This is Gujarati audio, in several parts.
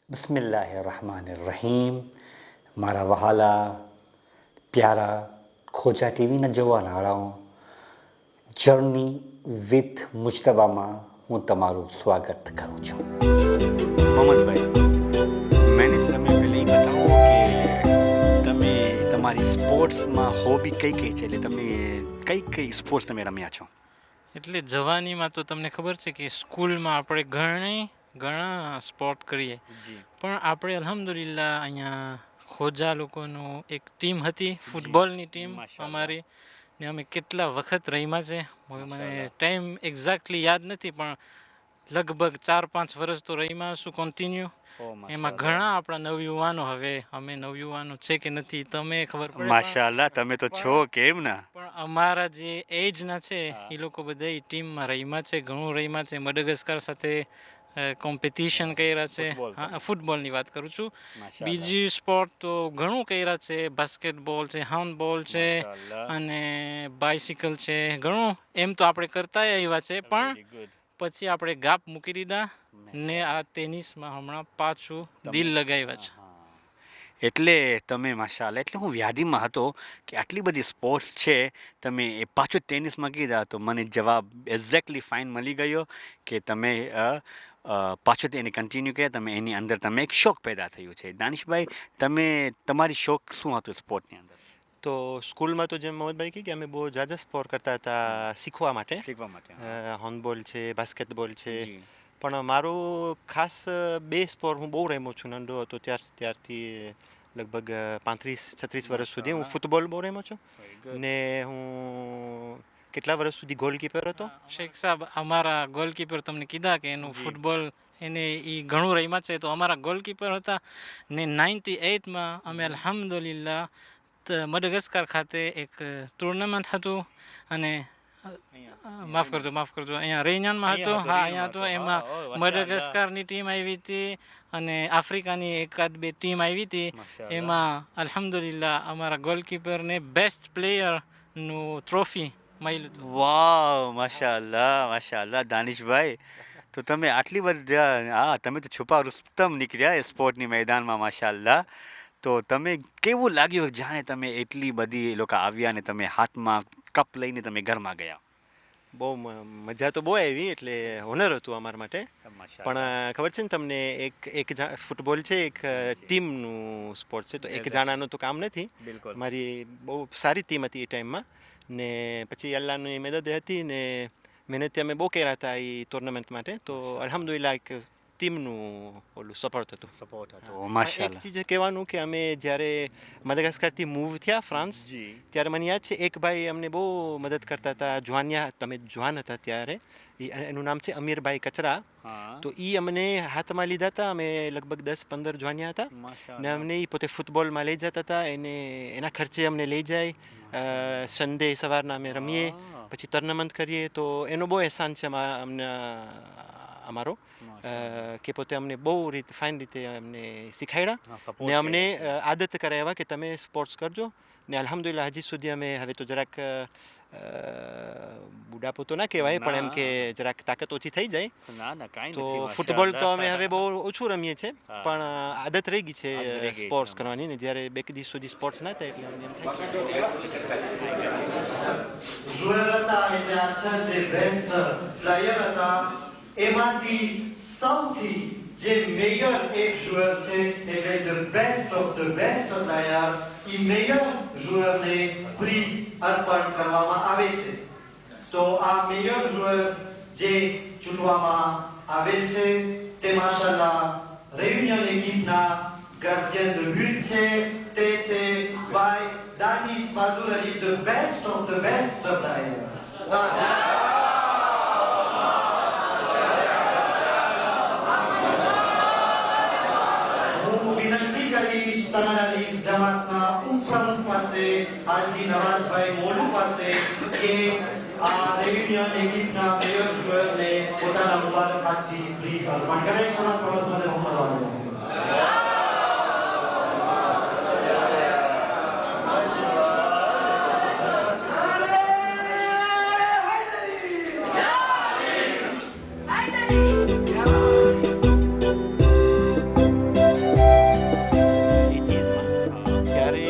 બિસ્મિલ્લાહિર્રહમાનિર્રહીમ. મારા વહાલા પ્યારા ખોજા ટીવીના જોવાનારાઓ, જર્ની વિથ મુજતબામાં હું તમારું સ્વાગત કરું છું. મોહમ્મદભાઈ, મને તમે પહેલાં બતાવો કે તમે તમારી સ્પોર્ટ્સમાં હોબી કઈ કઈ છે, એટલે તમે કઈ સ્પોર્ટ્સ તમે રમ્યા છો? એટલે જવાનીમાં તો તમને ખબર છે કે સ્કૂલમાં આપણે ઘણા સ્પોર્ટ કરીએ, પણ આપણે અલ્હમ્દુલિલ્લાહ અહીંયા ખોજા લોકોનું એક ટીમ હતી, ફૂટબોલની ટીમ અમારી, ને અમે કેટલા વખત રમ્યા છે. હવે મને ટાઈમ એક્ઝેક્ટલી યાદ નથી, પણ લગભગ 4-5 વર્ષ તો રમ્યા હશું કન્ટિન્યુ. એમાં ઘણા આપણા નવયુવાનો, હવે અમે નવયુવાનો છે કે નથી તમે ખબર પડે, માશાઅલ્લાહ, તમે તો છો કેમ ના, પણ અમારા જે એજના છે એ લોકો બધા ટીમમાં રમ્યા છે, ઘણું રમ્યા છે. મડગાસ્કર સાથે કોમ્પિટિશન કર્યા છે. હા, ફૂટબોલની વાત કરું છું. બીજી સ્પોર્ટ તો ઘણું કર્યા છે, બાસ્કેટબોલ છે, હેન્ડબોલ છે, અને બાઇસિકલ છે. ઘણું એમ તો આપણે કરતા આવ્યા છે, પણ પછી આપણે ગાપ મૂકી દીધા ને આ ટેનિસમાં હમણાં પાછું દિલ લગાવ્યા છે. એટલે તમે માશાઅલ્લાહ, એટલે હું વ્યાધિમાં હતો કે આટલી બધી સ્પોર્ટ્સ છે, તમે એ પાછું ટેનિસમાં કીધા તો મને જવાબ એક્ઝેક્ટલી ફાઇન મળી ગયો કે તમે પાછું તેને કન્ટિન્યુ કર્યા, તમે એની અંદર તમે એક શોખ પેદા થયું છે. દાનિશભાઈ, તમે તમારી શોખ શું હતું સ્પોર્ટની અંદર? તો સ્કૂલમાં તો જેમ મોહમ્મદભાઈ કહે કે અમે બહુ ઝાઝા સ્પોર્ટ કરતા હતા શીખવા માટે. હેન્ડબોલ છે, બાસ્કેટબોલ છે, પણ મારું ખાસ 2 સ્પોર્ટ હું બહુ રમ્યો છું. નાનો હતો ત્યારથી લગભગ 35-36 વર્ષ સુધી હું ફૂટબોલ બહુ રમ્યો છું, ને હું કેટલા વર્ષ સુધી ગોલકીપર હતો. શેખ સાહેબ, અમારા ગોલકીપર તમને કીધા કે એનું ફૂટબોલ એને એ ઘણું રમ્યા છે, તો અમારા ગોલકીપર હતા ને 98માં અમે અલ્હમ્દુલિલ્લાહ મડગાસ્કર ખાતે એક ટુર્નામેન્ટ હતું, અને માફ કરજો અહીંયા રેયનાનમાં હતું. હા, અહીંયા હતો. એમાં મડગાસ્કરની ટીમ આવી હતી અને આફ્રિકાની એકાદ 2 ટીમ આવી હતી. એમાં અલ્હમ્દુલિલ્લાહ અમારા ગોલકીપરને બેસ્ટ પ્લેયરનું ટ્રોફી મળ્યું હતું. વાવ, માશાઅલ્લાહ, માશાઅલ્લાહ. દાનિશભાઈ, તો તમે આટલી બધી, તમે તો છુપા રુસ્તમ નીકળ્યા એ સ્પોર્ટની મેદાનમાં, માશાઅલ્લાહ. તો તમે કેવું લાગ્યું જાણે તમે એટલી બધી લોકો આવ્યા ને તમે હાથમાં કપ લઈને તમે ઘરમાં ગયા? બહુ મજા તો બહુ આવી, એટલે હોનર હતું અમારા માટે. પણ ખબર છે ને તમને, એક ફૂટબોલ છે, એક ટીમનું સ્પોર્ટ છે, તો એક જણાનું તો કામ નથી. મારી બહુ સારી ટીમ હતી એ ટાઈમમાં, ને પછી અલ્લાહની મદદ હતી ને મહેનત અમે બહુ કર્યા હતા એ ટુર્નામેન્ટ માટે. તો અલ્હમ્દુલિલ્લાહ એક ટીમનું ઓલું સપોર્ટ હતું. એક ચીજ કહેવાનું કે અમે જ્યારે મડગાસ્કરથી મૂવ થયા ફ્રાન્સ, ત્યારે મને યાદ છે એક ભાઈ અમને બહુ મદદ કરતા હતા. તમે જવાન હતા ત્યારે, એનું નામ છે અમીરભાઈ કચરા. તો એ અમને હાથમાં લીધા હતા. અમે લગભગ 10-15 જવાનિયા હતા, ને અમને એ પોતે ફૂટબોલમાં લઈ જતા હતા. એના ખર્ચે અમને લઈ જાય. સન્ડે સવારના અમે રમીએ, પછી ટુર્નામેન્ટ કરીએ. તો એનો બહુ અહેસાન છે અમને અમારો, કે પોતે અમને બહુ ફાઇન રીતે અમને શીખવાડ્યા ને અમને આદત કરાવ્યા કે તમે સ્પોર્ટ્સ કરજો. ને અલ્હમ્દુલિલ્લાહ હજી સુધી અમે, હવે તો જરાક બુઢાપો તો ના કહેવાય, પણ એમ કે જરાક તાકાત ઓછી થઈ જાય, તો ફૂટબોલ તો અમે હવે બહુ ઓછું રમીએ છીએ, પણ આદત રહી ગઈ છે સ્પોર્ટ્સ કરવાની. ને જ્યારે 2 દિવસ સુધી સ્પોર્ટ્સ ના થાય એટલે અમને એમ થાય એમાંથી સૌથી જે મેયર એક joueur છે, એટલે the best of the best player, A mayor joueur ને પ્રી અર્પણ કરવામાં આવે છે. તો આ મેયર joueur જે ચૂંટવામાં આવેલ છે તે માશાઅલ્લાહ રેયુનિયન એકિપના gardien de but છે, તે છે ભાઈ દાનિશ માધુરી, the best of the best player. કરીશ તમારી જમાતના ઉપપ્રમુખ પાસે હાજી નવાઝભાઈ મોલુ પાસે કે આ રેયુનિયન એકિપના મેયર જુએલને પોતાના મુબારક હાથથી બ્રીફ અર્પણ કરે. સલાત પ્રવચનને મોકલવાનું. ત્યારે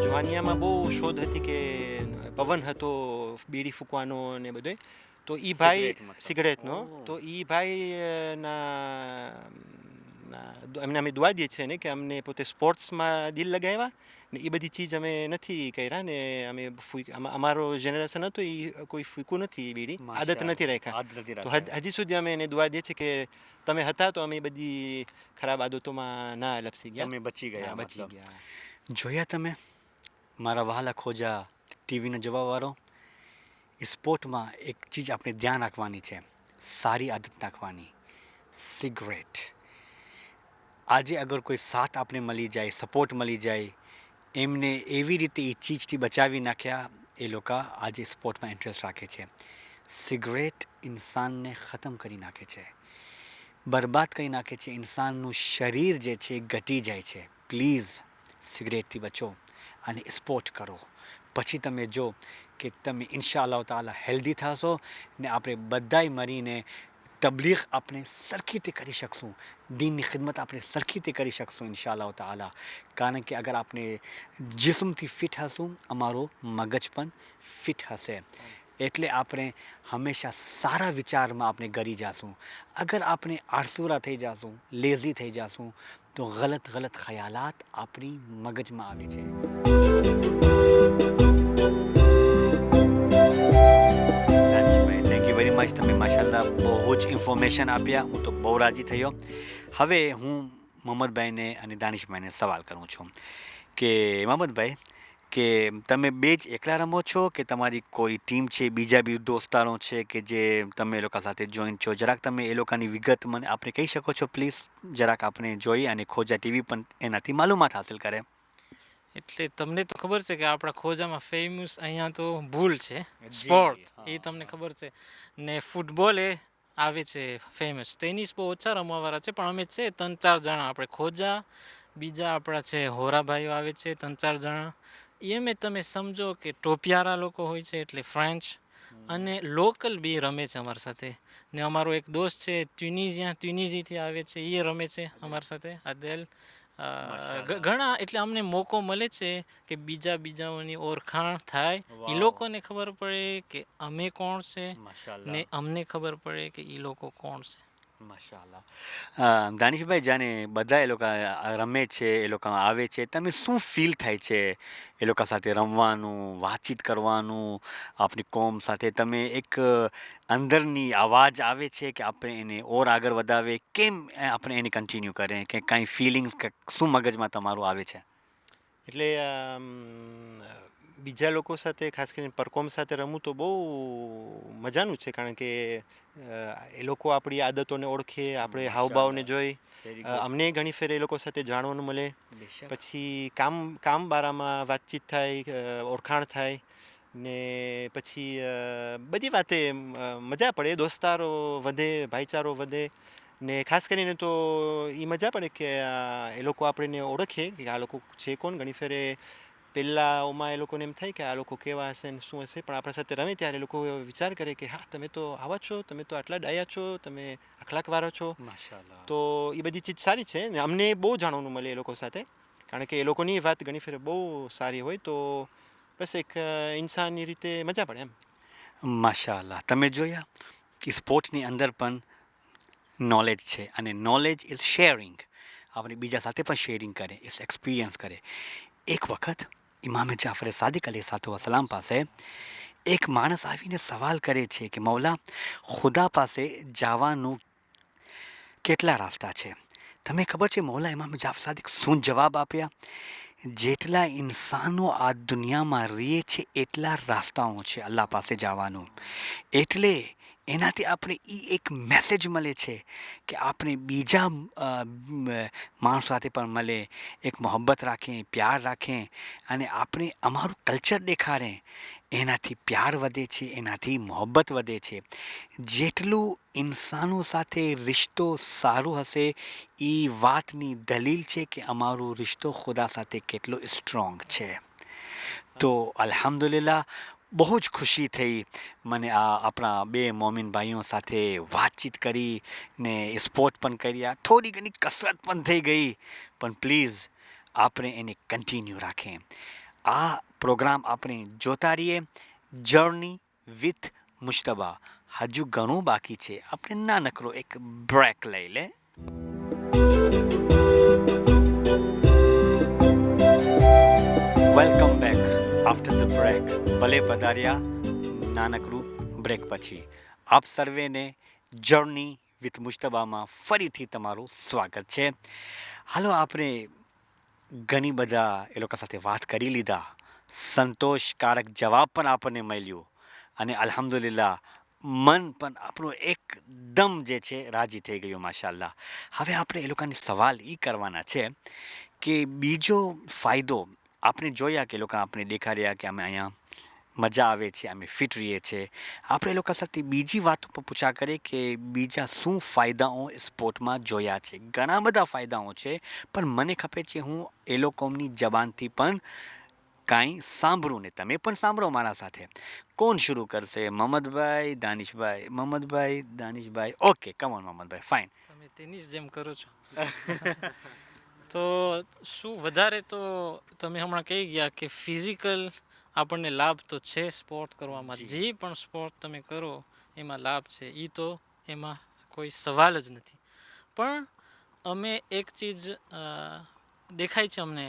જવાનિયામાં બહુ શોધ હતી કે પવન હતો બીડી ફૂંકવાનો ને બધો, તો એ ભાઈ સિગરેટનો, તો એ ભાઈ એમને અમે દુઆ દઈએ છીએ ને કે અમને પોતે સ્પોર્ટ્સમાં દિલ લગાવ્યા ને એ બધી ચીજ અમે નથી કર્યા ને અમે અમારો જનરેશન હતો એ કોઈ ફૂંકવું નથી બીડી, આદત નથી રાખ્યા. તો હજી સુધી અમે એને દુઆ દઈએ છીએ કે તમે હતા તો અમે બધી ખરાબ આદતોમાં ના લપસી ગયા, તમે બચી ગયા. બચી ગયા. જોયા તમે મારા વહાલા ખોજા ટીવીનો જવાબવાળો. સ્પોર્ટમાં એક ચીજ આપણે ધ્યાન રાખવાની છે, સારી આદત નાખવાની, સિગરેટ. આજે અગર કોઈ સાથ આપણે મળી જાય, સપોર્ટ મળી જાય, એમને એવી રીતે એ ચીજથી બચાવી નાખ્યા, એ લોકો આજે સ્પોર્ટમાં ઇન્ટરેસ્ટ રાખે છે. સિગરેટ ઇન્સાનને ખતમ કરી નાખે છે, બરબાદ કરી નાખે છે. ઇન્સાનનું શરીર જે છે ઘટી જાય છે. પ્લીઝ સિગરેટથી બચો અને સ્પોર્ટ કરો. પછી તમે જો કે તમે ઇન્શાઅલ્લાહ તાલા હેલ્ધી થશો ને આપણે બધાય મળીને તબલીગ આપણે સરખી રીતે કરી શકશું, દીનની ખિદમત આપણે સરખી રીતે કરી શકશું ઇન્શાઅલ્લાહ તાલા. કારણ કે અગર આપણે જિસ્મથી ફિટ હશું, અમારો મગજ પણ ફિટ હશે. એટલે આપણે હંમેશા સારા વિચારમાં આપણે ગરી જશું. અગર આપણે આળસુરા થઈ જશું, લેઝી થઈ જશું, તો ગલત ખ્યાલાત આપણી મગજમાં આવે છે. Thank you very much. તમે માશાલ્લાહ બહુ જ ઇન્ફોર્મેશન આપ્યા, હું તો બહુ રાજી થયો. હવે હું મોહમ્મદભાઈને અને દાનિશભાઈને સવાલ કરું છું કે મોહમ્મદભાઈ, કે તમે બે જ એકલા રમો છો કે તમારી કોઈ ટીમ છે, બીજા બી દોસ્તારો છે કે જે તમે એ લોકો સાથે જોઈન્ટ છો? જરાક તમે એ લોકોની વિગત મને આપણે કહી શકો છો પ્લીઝ? જરાક આપણે જોઈ અને ખોજા ટીવી પણ એનાથી માલુમાત હાસિલ કરે. એટલે તમને તો ખબર છે કે આપણા ખોજામાં ફેમસ અહીંયા તો ભૂલ છે, સ્પોર્ટ એ તમને ખબર છે, ને ફૂટબોલ એ આવે છે ફેમસ. ટેનિસ બહુ ઓછા રમવાવાળા છે, પણ અમે છે 3-4 જણા. આપણે ખોજા, બીજા આપણા છે હોરાભાઈઓ આવે છે 3-4 જણા. એમે તમે સમજો કે ટોપિયારા લોકો હોય છે, એટલે ફ્રેન્ચ અને લોકલ બી રમે છે અમારી સાથે. ને અમારો એક દોસ્ત છે ટ્યુનિઝીથી આવે છે, એ રમે છે અમારી સાથે, આદેલ. ઘણા, એટલે અમને મોકો મળે છે કે બીજાઓની ઓળખાણ થાય, એ લોકોને ખબર પડે કે અમે કોણ છે ને અમને ખબર પડે કે એ લોકો કોણ છે. માશાલ્લાહ. દાનિશભાઈ, જાણે બધા એ લોકો રમે છે, એ લોકો આવે છે, તમે શું ફીલ થાય છે એ લોકો સાથે રમવાનું, વાતચીત કરવાનું, આપણી કોમ સાથે? તમે એક અંદરની અવાજ આવે છે કે આપણે એને ઓર આગળ વધાવે, કેમ આપણે એને કન્ટિન્યુ કરે, કે કાંઈ ફિલિંગ્સ કે શું મગજમાં તમારું આવે છે? એટલે બીજા લોકો સાથે, ખાસ કરીને પરકોમ સાથે રમવું તો બહુ મજાનું છે, કારણ કે એ લોકો આપણી આદતોને ઓળખે, આપણે હાવભાવને જોઈ, અમને ઘણી ફેર એ લોકો સાથે જાણવાનું મળે. પછી કામ બારામાં વાતચીત થાય, ઓળખાણ થાય, ને પછી બધી વાતે મજા પડે, દોસ્તારો વધે, ભાઈચારો વધે. ને ખાસ કરીને તો એ મજા પડે કે એ લોકો આપણને ઓળખે કે આ લોકો છે કોણ. ઘણી ફેરે પહેલાંમાં એ લોકોને એમ થાય કે આ લોકો કેવા હશે ને શું હશે, પણ આપણા સાથે રમે ત્યારે એ લોકો વિચાર કરે કે હા, તમે તો આવા છો, તમે તો આટલા ડાયા છો, તમે અખલાકવાળા છો. તો એ બધી ચીજ સારી છે ને અમને બહુ જાણવાનું મળે એ લોકો સાથે, કારણ કે એ લોકોની વાત ઘણી ફેરે બહુ સારી હોય. તો બસ એક ઇન્સાનની રીતે મજા પડે એમ. માશાલ્લાહ. તમે જોયા કે સ્પોર્ટની અંદર પણ નોલેજ છે, અને નોલેજ ઇઝ શેરિંગ. આપણે બીજા સાથે પણ શેરિંગ કરે, ઇઝ એક્સપિરિયન્સ કરે. એક વખત ઇમામે જાફર સાદિક અલૈહિસ્સલામ પાસે એક માણસ આવીને સવાલ કરે છે કે મૌલા, ખુદા પાસે જવાનું કેટલા રસ્તા છે? તમે ખબર છે મૌલા ઇમામે જાફર સાદિક શું જવાબ આપ્યા? જેટલા ઇન્સાનો આ દુનિયામાં રહે છે એટલા રસ્તાઓ છે અલ્લાહ પાસે જવાનું. એટલે એનાથી આપણે એ એક મેસેજ મળે છે કે આપણે બીજા માણસો સાથે પણ મળે, એક મોહબ્બત રાખીએ, પ્યાર રાખીએ અને આપણે અમારું કલ્ચર દેખાડે. એનાથી પ્યાર વધે છે, એનાથી મોહબ્બત વધે છે. જેટલું ઇન્સાનો સાથે રિશ્તો સારું હશે એ વાતની દલીલ છે કે અમારો રિશ્તો ખુદા સાથે કેટલો સ્ટ્રોંગ છે. તો અલ્હમ્દુલિલ્લાહ બહુ જ ખુશી થઈ મને આ આપણા બે મોમિન ભાઈઓ સાથે વાતચીત કરી ને સ્પોર્ટ પણ કર્યા, થોડી ઘણી કસરત પણ થઈ ગઈ, પણ પ્લીઝ આપણે એને કન્ટિન્યુ રાખીએ. આ પ્રોગ્રામ આપણે જોતા રહીએ, જર્ની વિથ મુશ્તબા. હજુ ઘણું બાકી છે, આપણે નાનકડો એક બ્રેક લઈ લે. Welcome back after the break. ભલે પધાર્યા નાનકડું બ્રેક પછી. આપ સર્વેને જર્ની વિથ મુશ્તબામાં ફરીથી તમારું સ્વાગત છે. હાલો, આપણે ઘણી બધા એ લોકો સાથે વાત કરી લીધા, સંતોષકારક જવાબ પણ આપણને મળ્યો અને અલ્હમ્દુલિલ્લાહ મન પણ આપણું એકદમ જે છે રાજી થઈ ગયું, માશાઅલ્લાહ. હવે આપણે એ લોકોને સવાલ એ કરવાના છે કે બીજો ફાયદો આપણે જોયા કે લોકો આપણે દેખાડ્યા કે અમે અહીંયા મજા આવે છે, અમે ફિટ રહીએ છીએ. આપણે એ લોકો સાથે બીજી વાતો પણ પૂછા કરીએ કે બીજા શું ફાયદાઓ સ્પોર્ટમાં જોયા છે. ઘણા બધા ફાયદાઓ છે, પણ મને ખપે છે હું એ લોકોની જબાનથી પણ કાંઈ સાંભળું ને તમે પણ સાંભળો મારા સાથે. કોણ શરૂ કરશે? Mohammadbhai, Danishbhai? Mohammadbhai, Danishbhai? Okay, come on Mohammadbhai, fine. તમે તેની જ જેમ કરો છો. તો શું વધારે તો તમે હમણાં કહી ગયા કે ફિઝિકલ આપણને લાભ તો છે સ્પોર્ટ કરવામાં. જે પણ સ્પોર્ટ તમે કરો એમાં લાભ છે, એ તો એમાં કોઈ સવાલ જ નથી. પણ અમે એક ચીજ દેખાય છે અમને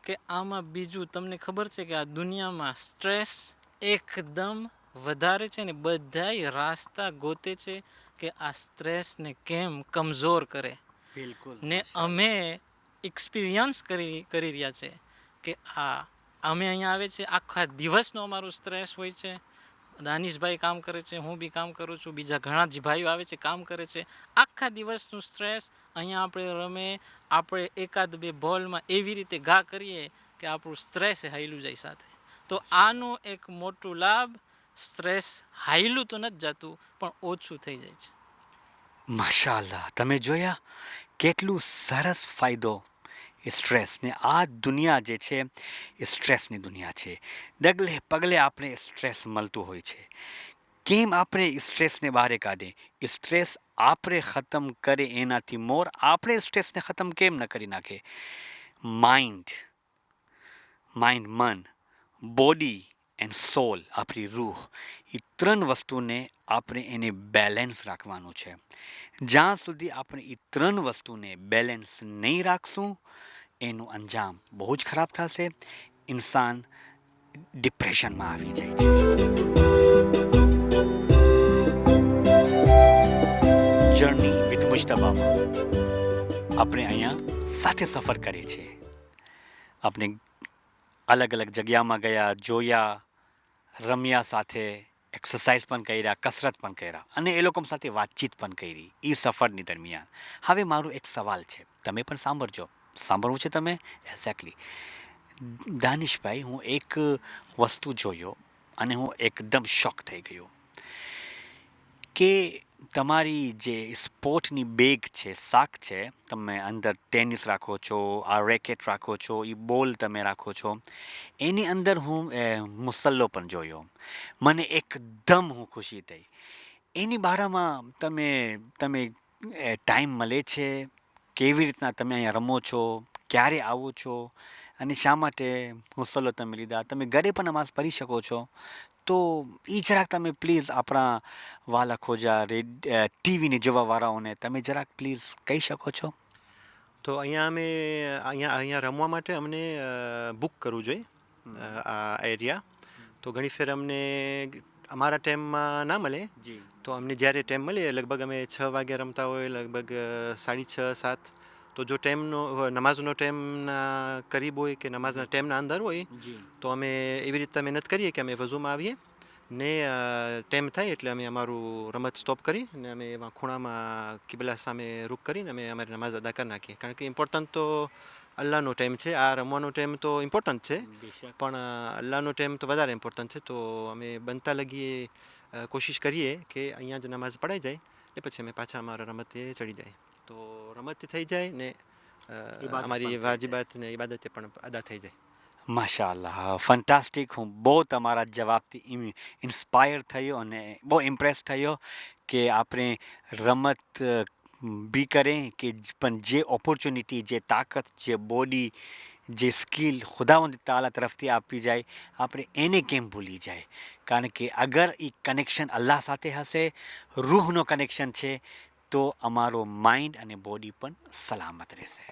કે આમાં બીજું તમને ખબર છે કે આ દુનિયામાં સ્ટ્રેસ એકદમ વધારે છે ને બધાય રાસ્તા ગોતે છે કે આ સ્ટ્રેસને કેમ કમજોર કરે. બિલકુલ. ને અમે એક્સપિરિયન્સ કરી રહ્યા છે કે અમે અહીંયા આવે છે, આખા દિવસનો અમારું સ્ટ્રેસ હોય છે. દાનિશભાઈ કામ કરે છે, હું બી કામ કરું છું, બીજા ઘણા જ ભાઈઓ આવે છે કામ કરે છે. આખા દિવસનું સ્ટ્રેસ અહીંયા આપણે રમે, આપણે એકાદ બે બોલમાં એવી રીતે ઘા કરીએ કે આપણું સ્ટ્રેસ હાઈલું જાય સાથે. તો આનું એક મોટું લાભ, સ્ટ્રેસ હાઈલું તો નથી જતું પણ ઓછું થઈ જાય છે. માશાઅલ્લાહ, તમે જોયા કેટલું સરસ ફાયદો એ સ્ટ્રેસને. આ દુનિયા જે છે એ સ્ટ્રેસની દુનિયા છે. ડગલે પગલે આપણે સ્ટ્રેસ મળતું હોય છે. કેમ આપણે સ્ટ્રેસને બહાર કાઢીએ? સ્ટ્રેસ આપણે ખતમ કરે એનાથી મોર આપણે સ્ટ્રેસને ખતમ કેમ ન કરી નાખે? માઇન્ડ, મન, બોડી એન્ડ સોલ, આપણી રૂહ, એ ત્રણ વસ્તુને આપણે એને બેલેન્સ રાખવાનું છે. જ્યાં સુધી આપણે એ ત્રણ વસ્તુને બેલેન્સ નહીં રાખશું એનું અંજામ બહુ જ ખરાબ થશે. ઇન્સાન ડિપ્રેશનમાં આવી જાય છે. જર્ની વિથ મુશ્તબામાં આપણે અહીંયા સાથે સફર કરીએ છીએ. આપણે અલગ અલગ જગ્યામાં ગયા, જોયા, રમ્યા સાથે, એક્સરસાઇઝ પણ કર્યા, કસરત પણ કર્યા અને એ લોકો સાથે વાતચીત પણ કરી એ સફરની દરમિયાન. હવે મારું એક સવાલ છે, તમે પણ સાંભળજો. સાંભળવું છે તમે? એક્ઝેક્ટલી. દાનિશભાઈ, હું એક વસ્તુ જોયો અને હું એકદમ શોક થઈ ગયો કે તમારી જે સ્પોર્ટની બેગ છે, શાક છે, તમે અંદર ટેનિસ રાખો છો, આ રેકેટ રાખો છો, એ બોલ તમે રાખો છો, એની અંદર હું મુસલ્લો પણ જોયો. મને એકદમ હું ખુશી થઈ. એની બારામાં તમે ટાઈમ મળે છે? કેવી રીતના તમે અહીંયા રમો છો? ક્યારે આવો છો? અને શા માટે મુસલ્લો તમે લીધા? તમે ઘરે પણ નમાઝ પઢી શકો છો. તો એ જરાક તમે પ્લીઝ આપણા વાલા ખોજા ટીવીને જોવાવાળાઓને તમે જરાક પ્લીઝ કહી શકો છો? તો અહીંયા રમવા માટે અમને બુક કરવું જોઈએ આ એરિયા. તો ઘણી ફેર અમને અમારા ટાઈમમાં ના મળે, તો અમને જ્યારે ટાઈમ મળે લગભગ અમે 6 વાગે રમતા હોય, લગભગ 6:30 7. તો જો ટાઈમનો નમાઝનો ટાઈમના કરીબ હોય કે નમાઝના ટાઈમના અંદર હોય તો અમે એવી રીતે મહેનત કરીએ કે અમે વઝુમાં આવીએ ને ટાઈમ થાય એટલે અમે અમારું રમત સ્ટોપ કરી અને અમે એમાં ખૂણામાં કિબલા સામે રૂક કરીને અમે અમારી નમાઝ અદા કરી નાખીએ. કારણ કે ઇમ્પોર્ટન્ટ તો અલ્લાહનો ટાઈમ છે. આ રમવાનો ટાઈમ તો ઇમ્પોર્ટન્ટ છે, પણ અલ્લાહનો ટાઈમ તો વધારે ઇમ્પોર્ટન્ટ છે. તો અમે બનતા લગીએ કોશિશ કરીએ કે અહીંયા જ નમાઝ પડાઈ જાય ને પછી અમે પાછા અમારા રમતે ચડી જાય. તો રમત થઈ જાય ને અમારી વાજિબાત ને ઇબાદતે પણ અદા થઈ જાય. માશાઅલ્લાહ, ફન્ટાસ્ટિક. હું બહુ તમારા જવાબથી ઇન્સ્પાયર થયો અને બહુ ઇમ્પ્રેસ થયો કે આપણે રમત બી કરીએ કે પણ જે ઓપોર્ચ્યુનિટી, જે તાકાત, જે બોડી, જે સ્કિલ ખુદાવંદ તાલા તરફથી આપી જાય, આપણે એને કેમ ભૂલી જાય? કારણ કે અગર એ કનેક્શન અલ્લાહ સાથે હશે, રૂહનો કનેક્શન છે, તો અમારો માઇન્ડ અને બોડી પણ સલામત રહેશે.